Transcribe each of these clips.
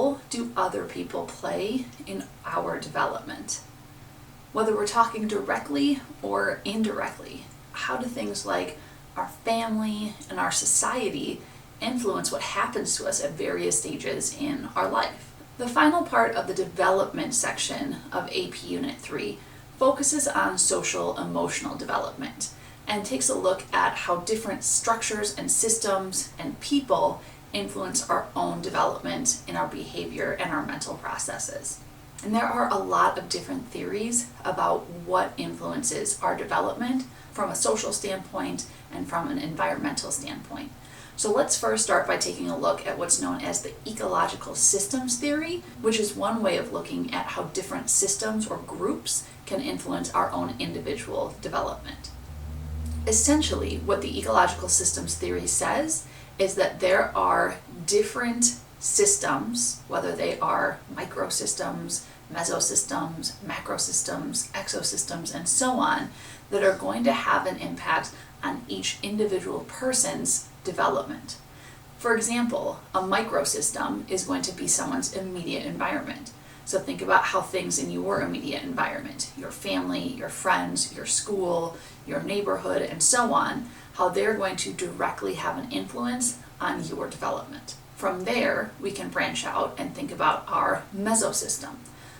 role do other people play in our development? Whether we're talking directly or indirectly, how do things like our family and our society influence what happens to us at various stages in our life? The final part of the development section of AP Unit 3 focuses on social emotional development and takes a look at how different structures and systems and people influence our own development in our behavior and our mental processes. And there are a lot of different theories about what influences our development from a social standpoint and from an environmental standpoint. So let's first start by taking a look at what's known as the ecological systems theory, which is one way of looking at how different systems or groups can influence our own individual development. Essentially, what the ecological systems theory says is that there are different systems, whether they are microsystems, mesosystems, macrosystems, exosystems, and so on, that are going to have an impact on each individual person's development. For example, a microsystem is going to be someone's immediate environment. So think about how things in your immediate environment, your family, your friends, your school, your neighborhood, and so on, how they're going to directly have an influence on your development. From there, we can branch out and think about our mesosystem.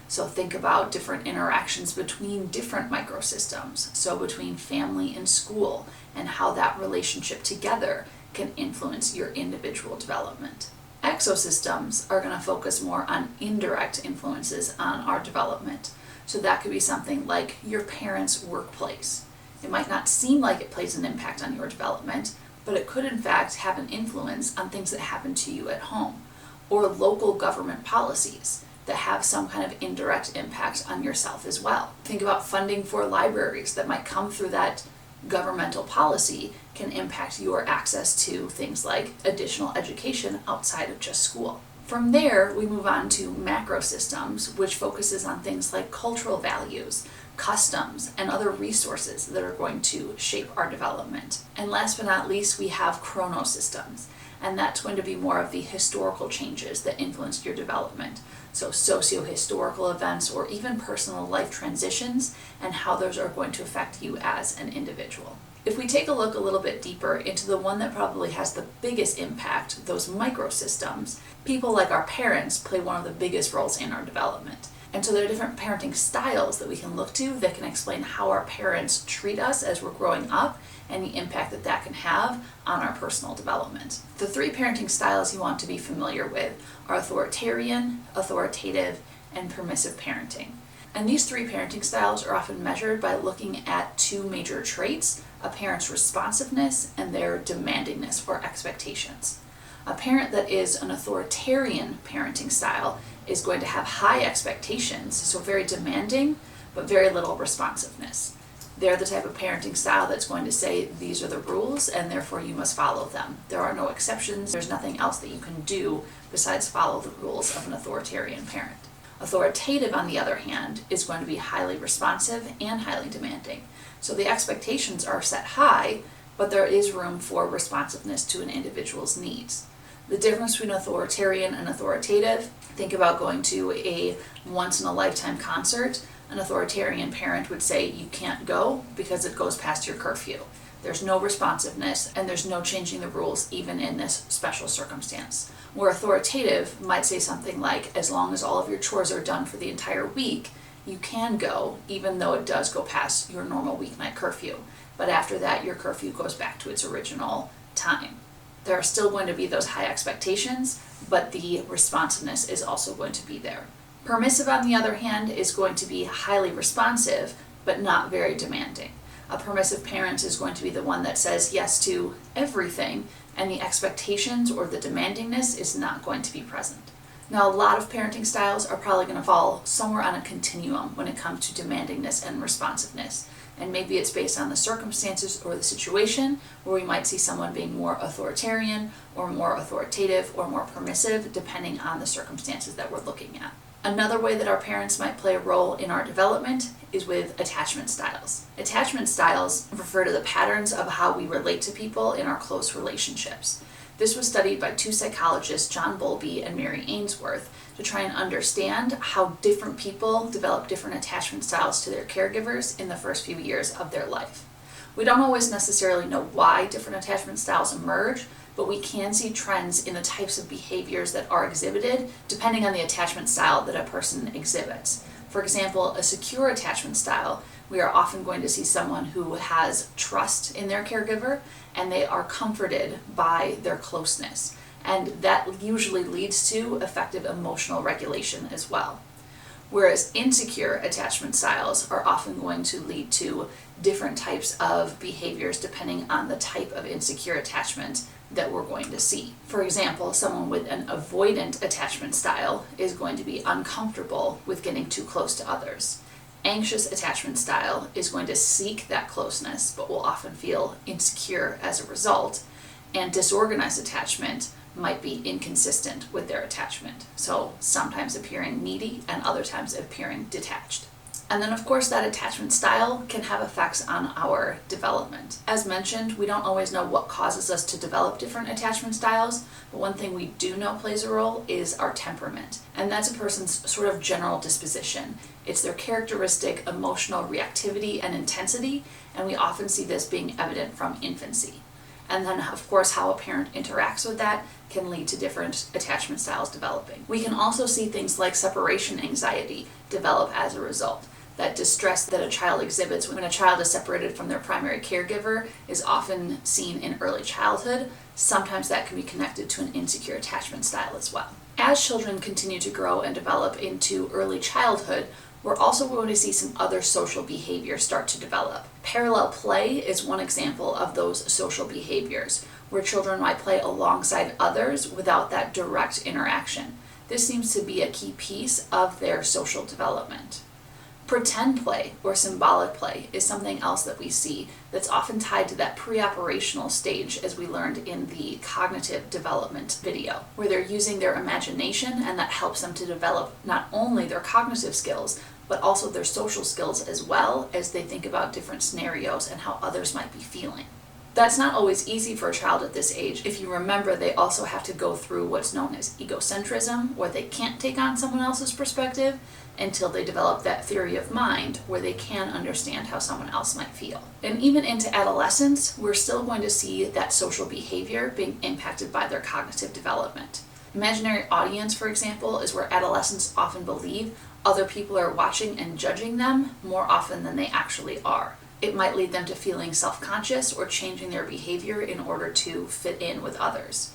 So think about different interactions between different microsystems, so between family and school, and how that relationship together can influence your individual development. Exosystems are going to focus more on indirect influences on our development. So that could be something like your parents' workplace. It might not seem like it plays an impact on your development, but it could in fact have an influence on things that happen to you at home, or local government policies that have some kind of indirect impact on yourself as well. Think about funding for libraries that might come through that governmental policy can impact your access to things like additional education outside of just school. From there, we move on to macrosystems, which focuses on things like cultural values, customs, and other resources that are going to shape our development. And last but not least, we have chronosystems, and that's going to be more of the historical changes that influenced your development. So socio-historical events or even personal life transitions and how those are going to affect you as an individual. If we take a look a little bit deeper into the one that probably has the biggest impact, those microsystems, people like our parents play one of the biggest roles in our development. And so there are different parenting styles that we can look to that can explain how our parents treat us as we're growing up and the impact that that can have on our personal development. The three parenting styles you want to be familiar with are authoritarian, authoritative, and permissive parenting. And these three parenting styles are often measured by looking at two major traits: a parent's responsiveness and their demandingness or expectations. A parent that is an authoritarian parenting style is going to have high expectations, so very demanding, but very little responsiveness. They're the type of parenting style that's going to say, these are the rules and therefore you must follow them. There are no exceptions. There's nothing else that you can do besides follow the rules of an authoritarian parent. Authoritative, on the other hand, is going to be highly responsive and highly demanding. So the expectations are set high, but there is room for responsiveness to an individual's needs. The difference between authoritarian and authoritative, think about going to a once-in-a-lifetime concert. An authoritarian parent would say you can't go because it goes past your curfew. There's no responsiveness and there's no changing the rules even in this special circumstance. Where authoritative might say something like, as long as all of your chores are done for the entire week, you can go even though it does go past your normal weeknight curfew. But after that, your curfew goes back to its original time. There are still going to be those high expectations, but the responsiveness is also going to be there. Permissive, on the other hand, is going to be highly responsive, but not very demanding. A permissive parent is going to be the one that says yes to everything, and the expectations or the demandingness is not going to be present. Now, a lot of parenting styles are probably going to fall somewhere on a continuum when it comes to demandingness and responsiveness. And maybe it's based on the circumstances or the situation, where we might see someone being more authoritarian or more authoritative or more permissive, depending on the circumstances that we're looking at. Another way that our parents might play a role in our development is with attachment styles. Attachment styles refer to the patterns of how we relate to people in our close relationships. This was studied by two psychologists, John Bowlby and Mary Ainsworth, to try and understand how different people develop different attachment styles to their caregivers in the first few years of their life. We don't always necessarily know why different attachment styles emerge, but we can see trends in the types of behaviors that are exhibited depending on the attachment style that a person exhibits. For example, a secure attachment style, we are often going to see someone who has trust in their caregiver and they are comforted by their closeness. And that usually leads to effective emotional regulation as well. Whereas insecure attachment styles are often going to lead to different types of behaviors depending on the type of insecure attachment that we're going to see. For example, someone with an avoidant attachment style is going to be uncomfortable with getting too close to others. Anxious attachment style is going to seek that closeness, but will often feel insecure as a result. And disorganized attachment might be inconsistent with their attachment, so sometimes appearing needy and other times appearing detached. And then of course that attachment style can have effects on our development. As mentioned, we don't always know what causes us to develop different attachment styles, but one thing we do know plays a role is our temperament. And that's a person's sort of general disposition. It's their characteristic emotional reactivity and intensity, and we often see this being evident from infancy. And then of course how a parent interacts with that can lead to different attachment styles developing. We can also see things like separation anxiety develop as a result. That distress that a child exhibits when a child is separated from their primary caregiver is often seen in early childhood. Sometimes that can be connected to an insecure attachment style as well. As children continue to grow and develop into early childhood, we're also going to see some other social behaviors start to develop. Parallel play is one example of those social behaviors, where children might play alongside others without that direct interaction. This seems to be a key piece of their social development. Pretend play or symbolic play is something else that we see that's often tied to that pre-operational stage, as we learned in the cognitive development video, where they're using their imagination, and that helps them to develop not only their cognitive skills, but also their social skills as well, as they think about different scenarios and how others might be feeling. That's not always easy for a child at this age. If you remember, they also have to go through what's known as egocentrism, where they can't take on someone else's perspective until they develop that theory of mind, where they can understand how someone else might feel. And even into adolescence, we're still going to see that social behavior being impacted by their cognitive development. Imaginary audience, for example, is where adolescents often believe other people are watching and judging them more often than they actually are. It might lead them to feeling self-conscious or changing their behavior in order to fit in with others.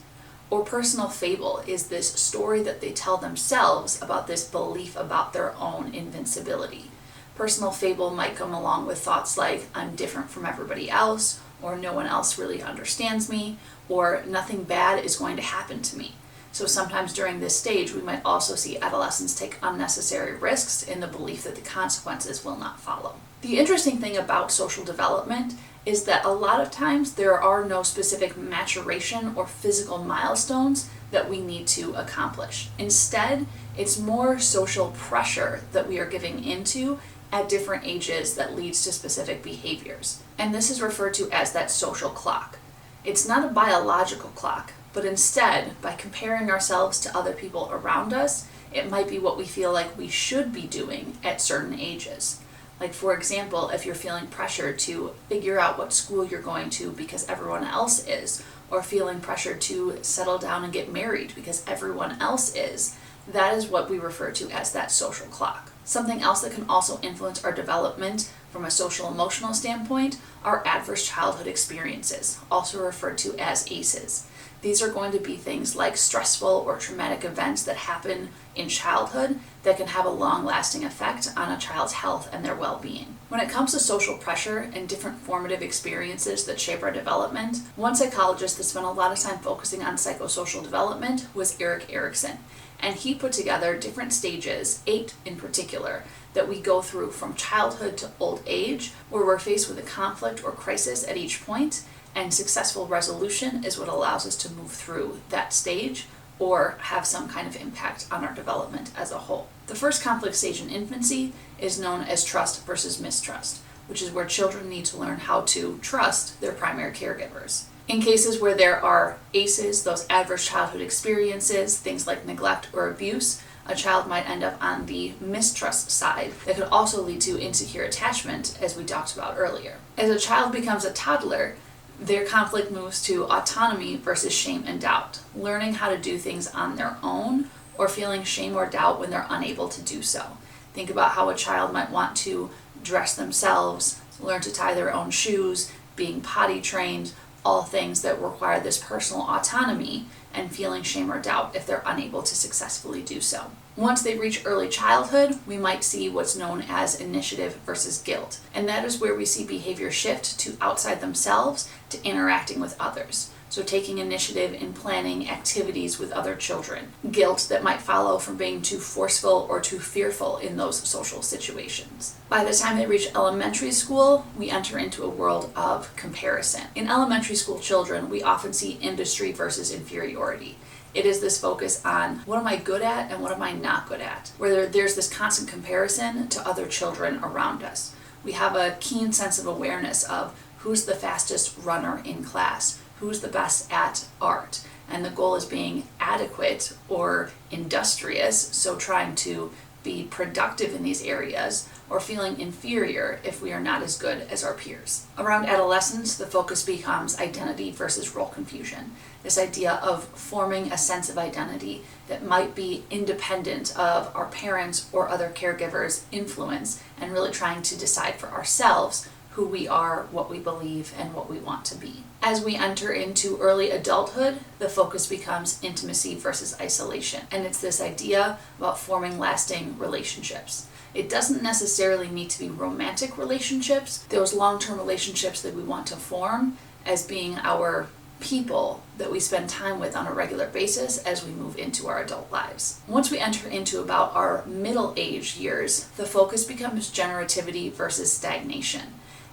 Or personal fable is this story that they tell themselves about this belief about their own invincibility. Personal fable might come along with thoughts like, I'm different from everybody else, or no one else really understands me, or nothing bad is going to happen to me. So sometimes during this stage, we might also see adolescents take unnecessary risks in the belief that the consequences will not follow. The interesting thing about social development is that a lot of times there are no specific maturation or physical milestones that we need to accomplish. Instead, it's more social pressure that we are giving into at different ages that leads to specific behaviors. And this is referred to as that social clock. It's not a biological clock, but instead, by comparing ourselves to other people around us, it might be what we feel like we should be doing at certain ages. Like, for example, if you're feeling pressure to figure out what school you're going to because everyone else is, or feeling pressure to settle down and get married because everyone else is, that is what we refer to as that social clock. Something else that can also influence our development from a social emotional standpoint are adverse childhood experiences, also referred to as ACEs. These are going to be things like stressful or traumatic events that happen in childhood that can have a long-lasting effect on a child's health and their well-being. When it comes to social pressure and different formative experiences that shape our development, one psychologist that spent a lot of time focusing on psychosocial development was Erik Erikson. And he put together different stages, 8 in particular, that we go through from childhood to old age, where we're faced with a conflict or crisis at each point, and successful resolution is what allows us to move through that stage or have some kind of impact on our development as a whole. The first conflict stage in infancy is known as trust versus mistrust, which is where children need to learn how to trust their primary caregivers. In cases where there are ACEs, those adverse childhood experiences, things like neglect or abuse, a child might end up on the mistrust side. That could also lead to insecure attachment, as we talked about earlier. As a child becomes a toddler, their conflict moves to autonomy versus shame and doubt, learning how to do things on their own or feeling shame or doubt when they're unable to do so. Think about how a child might want to dress themselves, learn to tie their own shoes, being potty trained, all things that require this personal autonomy and feeling shame or doubt if they're unable to successfully do so. Once they reach early childhood, we might see what's known as initiative versus guilt, and that is where we see behavior shift to outside themselves to interacting with others. So taking initiative in planning activities with other children. Guilt that might follow from being too forceful or too fearful in those social situations. By the time they reach elementary school, we enter into a world of comparison. In elementary school children, we often see industry versus inferiority. It is this focus on what am I good at and what am I not good at, where there's this constant comparison to other children around us. We have a keen sense of awareness of who's the fastest runner in class, who's the best at art, and the goal is being adequate or industrious, so trying to be productive in these areas, or feeling inferior if we are not as good as our peers. Around adolescence, the focus becomes identity versus role confusion. This idea of forming a sense of identity that might be independent of our parents or other caregivers' influence, and really trying to decide for ourselves who we are, what we believe, and what we want to be. As we enter into early adulthood, the focus becomes intimacy versus isolation. And it's this idea about forming lasting relationships. It doesn't necessarily need to be romantic relationships, those long-term relationships that we want to form as being our people that we spend time with on a regular basis as we move into our adult lives. Once we enter into about our middle age years, the focus becomes generativity versus stagnation.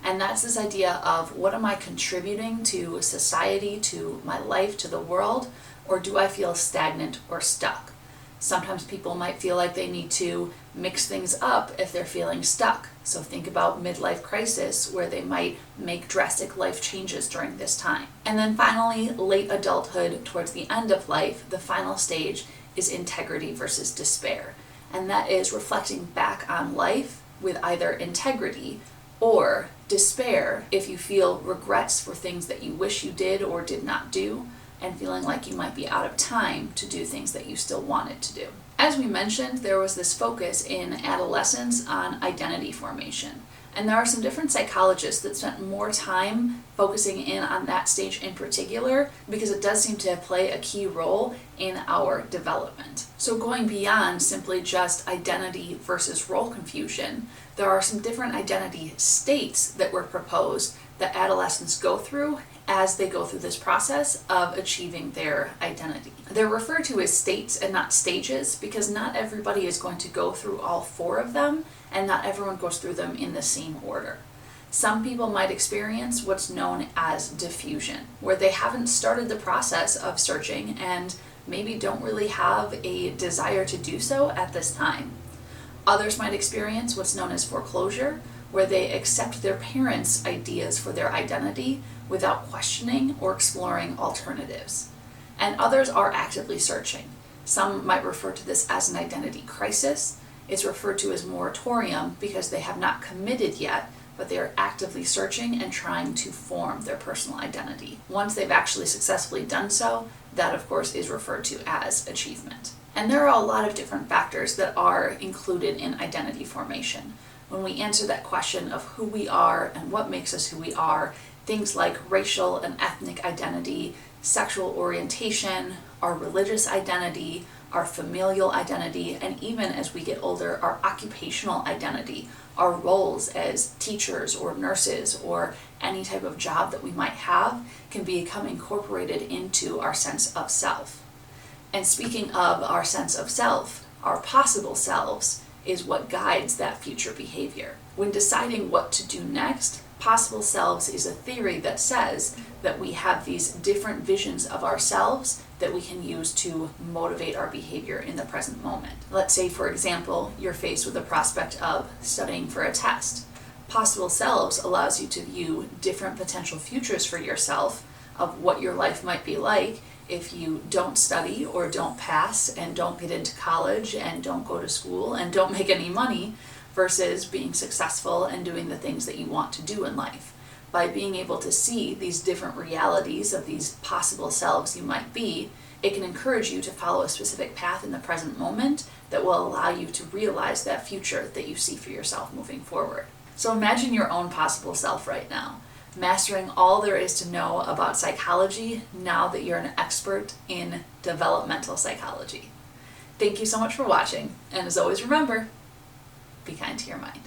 And that's this idea of what am I contributing to society, to my life, to the world, or do I feel stagnant or stuck? Sometimes people might feel like they need to mix things up if they're feeling stuck. So think about midlife crisis where they might make drastic life changes during this time. And then finally, late adulthood towards the end of life, the final stage is integrity versus despair. And that is reflecting back on life with either integrity or despair if you feel regrets for things that you wish you did or did not do, and feeling like you might be out of time to do things that you still wanted to do. As we mentioned, there was this focus in adolescence on identity formation. And there are some different psychologists that spent more time focusing in on that stage in particular because it does seem to play a key role in our development. So going beyond simply just identity versus role confusion, there are some different identity states that were proposed that adolescents go through as they go through this process of achieving their identity. They're referred to as states and not stages because not everybody is going to go through all four of them, and not everyone goes through them in the same order. Some people might experience what's known as diffusion, where they haven't started the process of searching and maybe don't really have a desire to do so at this time. Others might experience what's known as foreclosure, where they accept their parents' ideas for their identity without questioning or exploring alternatives. And others are actively searching. Some might refer to this as an identity crisis. It's referred to as moratorium because they have not committed yet, but they are actively searching and trying to form their personal identity. Once they've actually successfully done so, that of course is referred to as achievement. And there are a lot of different factors that are included in identity formation. When we answer that question of who we are and what makes us who we are, things like racial and ethnic identity, sexual orientation, our religious identity, our familial identity, and even as we get older, our occupational identity, our roles as teachers or nurses or any type of job that we might have can become incorporated into our sense of self. And speaking of our sense of self, our possible selves is what guides that future behavior. When deciding what to do next, possible selves is a theory that says that we have these different visions of ourselves that we can use to motivate our behavior in the present moment. Let's say, for example, you're faced with the prospect of studying for a test. Possible selves allows you to view different potential futures for yourself of what your life might be like if you don't study or don't pass and don't get into college and don't go to school and don't make any money, versus being successful and doing the things that you want to do in life. By being able to see these different realities of these possible selves you might be, it can encourage you to follow a specific path in the present moment that will allow you to realize that future that you see for yourself moving forward. So imagine your own possible self right now, mastering all there is to know about psychology now that you're an expert in developmental psychology. Thank you so much for watching, and as always, remember, be kind to your mind.